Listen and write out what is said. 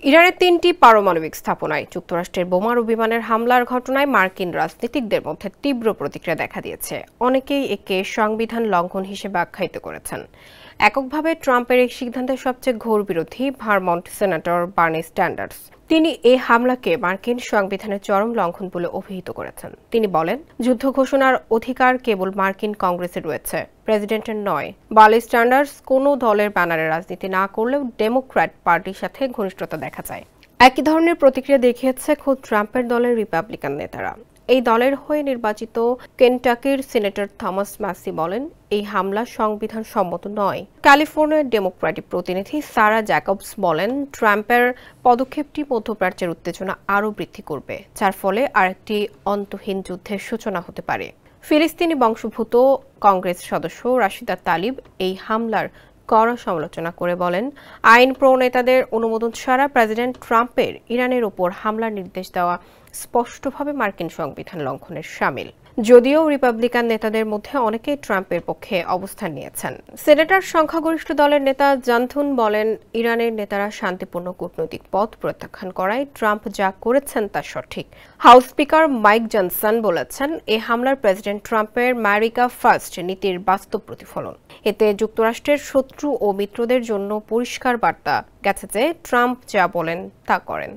ইরানের ৩টি পারমাণবিক স্থাপনায় যুক্তরাষ্ট্রের বোমা ও বিমানের হামলার ঘটনায় মার্কিন রাজনীতিকদের মধ্যে তীব্র প্রতিক্রিয়া দেখা দিয়েছে। অনেকেই একে সংবিধান লঙ্ঘন হিসেবে আখ্যায়িত করেছেন। এককভাবে ট্রাম্পের এই সিদ্ধান্তের সবচেয়ে ঘোর বিরোধী ভারমন্ট সেনেটর বার্নি স্যান্ডার্স। তিনি এই হামলাকে মার্কিন সংবিধানের চরম লঙ্ঘন বলে অভিহিত করেছেন। তিনি বলেন, যুদ্ধ ঘোষণার অধিকার কেবল মার্কিন কংগ্রেসে রয়েছে, প্রেসিডেন্টের নয়। বার্নি স্যান্ডার্স কোনো দলের ব্যানারে রাজনীতি না করলেও ডেমোক্র্যাট পার্টির সাথে ঘনিষ্ঠতা দেখা যায়। একই ধরনের প্রতিক্রিয়া দেখিয়েছে খোদ ট্রাম্পের দলের রিপাবলিকান নেতারা। এই দলের হয়ে নির্বাচিত কেনটাকির সিনেটর থমাস ম্যাসি বলেন, এই হামলা সংবিধান সম্মত নয়। ক্যালিফোর্নিয়ার ডেমোক্র্যাটিক প্রতিনিধি সারা জ্যাকবস বলেন, ট্রাম্পের পদক্ষেপটি মধ্যপ্রাচ্যের উত্তেজনা আরও বৃদ্ধি করবে, যার ফলে আরেকটি অন্তহীন যুদ্ধের সূচনা হতে পারে। ফিলিস্তিনি বংশোদ্ভূত কংগ্রেস সদস্য রাশিদা তালিব এই হামলার কড়া সমালোচনা করে বলেন, আইন প্রণেতাদের অনুমোদন ছাড়া প্রেসিডেন্ট ট্রাম্পের ইরানের ওপর হামলার নির্দেশ দেওয়া স্পষ্টভাবে মার্কিন সংবিধান লঙ্ঘনের শামিল। যদিও রিপাবলিকান নেতাদের মধ্যে অনেকেই ট্রাম্পের পক্ষে অবস্থান নিয়েছেন। সেনেটর সংখ্যাগরিষ্ঠ দলের নেতা জানথুন বলেন, ইরানের নেতারা শান্তিপূর্ণ কূটনৈতিক পথ প্রত্যাখ্যান করায় ট্রাম্প যা করেছেন তা সঠিক। হাউস স্পিকার মাইক জনসন বলেছেন, এই হামলার প্রেসিডেন্ট ট্রাম্পের আমেরিকা ফার্স্ট নীতির বাস্তব প্রতিফলন। এতে যুক্তরাষ্ট্রের শত্রু ও মিত্রদের জন্য পরিষ্কার বার্তা গেছে যে ট্রাম্প যা বলেন তা করেন।